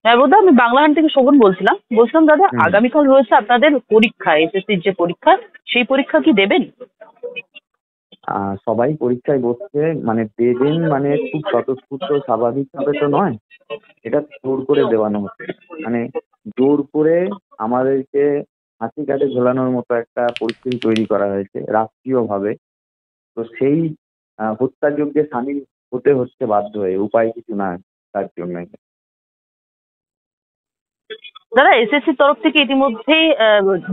হ্যাঁ বোধহয় আমি বাংলাহান থেকে শোভন বলছিলাম দাদা, হুম। আগামীকাল রয়েছে আপনাদের পরীক্ষা, এসএসসির যে পরীক্ষা, সেই পরীক্ষা কি দেবেন? সবাই পরীক্ষায় বসছে, মানে দেবেন মানে খুব স্বতঃস্ফূর্ত স্বাভাবিকভাবে তো নয়। এটা জোর করে দেওয়ানো হচ্ছে, মানে জোর করে আমাদেরকে হাসি কাটে ঝোলানোর মতো একটা পরিস্থিতি তৈরি করা হয়েছে রাষ্ট্রীয়ভাবে। তো সেই হত্যাযজ্ঞে সামিল হতে হচ্ছে বাধ্য হয়ে, উপায় কিছু না তার জন্য। দাদা, এসএসসির তরফ থেকে ইতিমধ্যেই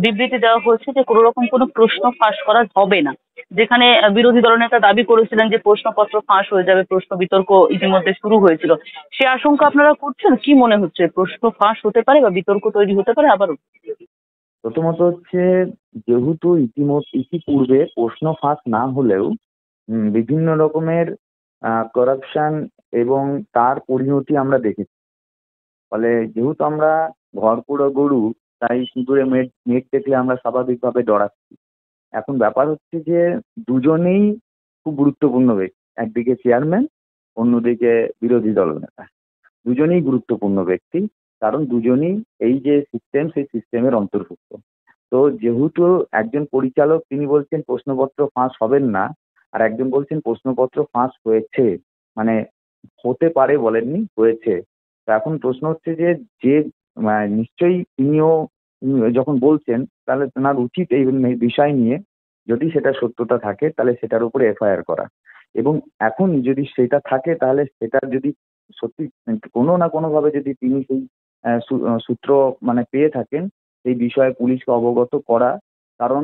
বিবৃতি দেওয়া হয়েছে যে কোনো রকম কোনো প্রশ্ন ফাঁস করা হবে না। যেখানে বিরোধী দলনেতা দাবি করেছিলেন যে প্রশ্নপত্র ফাঁস হয়ে যাবে, প্রশ্ন বিতর্ক ইতিমধ্যে শুরু হয়েছিল। সে আশঙ্কা আপনারা করছেন? কি মনে হচ্ছে, প্রশ্ন ফাঁস হতে পারে বা বিতর্ক তৈরি হতে পারে আবারও? প্রথমত হচ্ছে, যেহেতু ইতিপূর্বে প্রশ্ন ফাঁস না হলেও বিভিন্ন রকমের করাপশন এবং তার পরিণতি আমরা দেখেছি। ফলে যেহেতু আমরা ঘরকুড়ো গরু, তাই সিঁদুরে মেঘ দেখলে আমরা স্বাভাবিকভাবে ডরাচ্ছি। এখন ব্যাপার হচ্ছে যে দুজনেই খুব গুরুত্বপূর্ণ ব্যক্তি, একদিকে চেয়ারম্যান, অন্যদিকে বিরোধী দলনেতা। দুজনেই গুরুত্বপূর্ণ ব্যক্তি, কারণ দুজনেই এই যে সিস্টেম, সেই সিস্টেমের অন্তর্ভুক্ত। তো যেহেতু একজন পরিচালক তিনি বলছেন প্রশ্নপত্র ফাঁস হবেন না, আর একজন বলছেন প্রশ্নপত্র ফাঁস হয়েছে, মানে হতে পারে বলেননি, হয়েছে। তো এখন প্রশ্ন হচ্ছে যে যে নিশ্চয়ই তিনিও যখন বলছেন, তাহলে তেনার উচিত এই বিষয় নিয়ে যদি সেটা সত্যতা থাকে তাহলে সেটার উপরে এফআইআর করা। এবং এখন যদি সেটা থাকে তাহলে সেটা যদি সত্যি কোনো না কোনোভাবে যদি তিনি সেই সূত্র মানে পেয়ে থাকেন, সেই বিষয়ে পুলিশকে অবগত করা। কারণ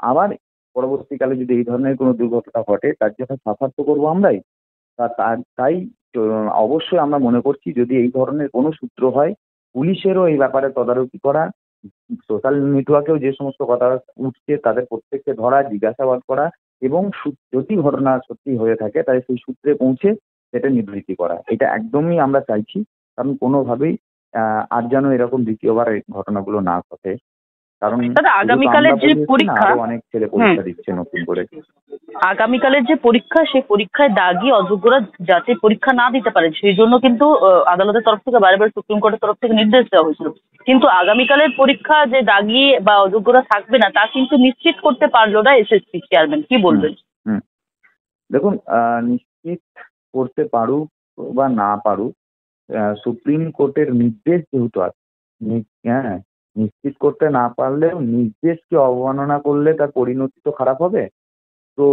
আবার পরবর্তীকালে যদি এই ধরনের কোনো দুর্ঘটনা ঘটে, তার জন্য সাফার তো করবো আমরাই। তাই অবশ্যই আমরা মনে করছি যদি এই ধরনের কোনো সূত্র হয়, পুলিশেরও এই ব্যাপারে তদারকি করা, সোশ্যাল নেটওয়ার্কেও যে সমস্ত কথা উঠছে তাদের প্রত্যেককে ধরা, জিজ্ঞাসাবাদ করা, এবং যদি ঘটনা সত্যি হয়ে থাকে তাহলে সেই সূত্রে পৌঁছে সেটা নিবৃত্তি করা। এটা একদমই আমরা চাইছি, কারণ কোনোভাবেই আর যেন এরকম দ্বিতীয়বার এই ঘটনাগুলো না ঘটে। কারণ দাদা, শুধু তো আমরা বলি হচ্ছে না, আরো অনেক ছেলে পরীক্ষা দিচ্ছে নতুন করে। আগামীকালের যে পরীক্ষা, সেই পরীক্ষায় দাগি অযোগ্যরা যাতে পরীক্ষা না দিতে পারে সেই জন্য কিন্তু আদালতের তরফ থেকে বারে বারে সুপ্রিম কোর্টের তরফ থেকে নির্দেশ দেওয়া হয়েছিল। কিন্তু আগামীকালের পরীক্ষা যে দাগি বা অযোগ্যরা থাকবে না তা কিন্তু নিশ্চিত করতে পারলো না এসএসসি চেয়ারম্যান। কি হুম বলবেন? হুম দেখুন, নিশ্চিত করতে পারুক বা না পারুক, সুপ্রিম কোর্টের নির্দেশ যেহেতু আছে, হ্যাঁ, নিশ্চিত করতে না পারলেও নির্দেশকে অবমাননা করলে তার পরিণতি তো খারাপ হবে। তো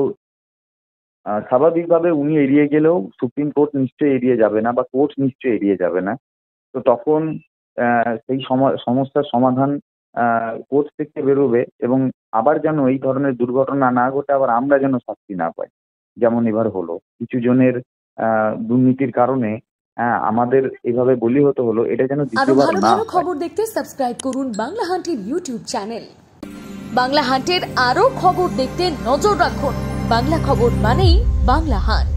স্বাভাবিকভাবে উনি এড়িয়ে গেলেও সুপ্রিম কোর্ট নিশ্চয়ই এড়িয়ে যাবে না, বা কোর্ট নিশ্চয়ই এড়িয়ে যাবে না। তো তখন সেই সমস্যার সমাধান কোর্ট থেকে বেরোবে, এবং আবার যেন এই ধরনের দুর্ঘটনা না ঘটে, আবার আমরা যেন শাস্তি না পাই, যেমন এবার হলো কিছু জনের দুর্নীতির কারণে আমাদের এইভাবে বলি হতে হলো, এটা যেন আরো দ্বিতীয়বার ভালো না ভালো হয়। খবর দেখতে সাবস্ক্রাইব করুন বাংলা হান্টের ইউটিউব চ্যানেল। বাংলা হান্টের আরো খবর দেখতে নজর রাখুন। বাংলা খবর মানেই বাংলা হান্ট।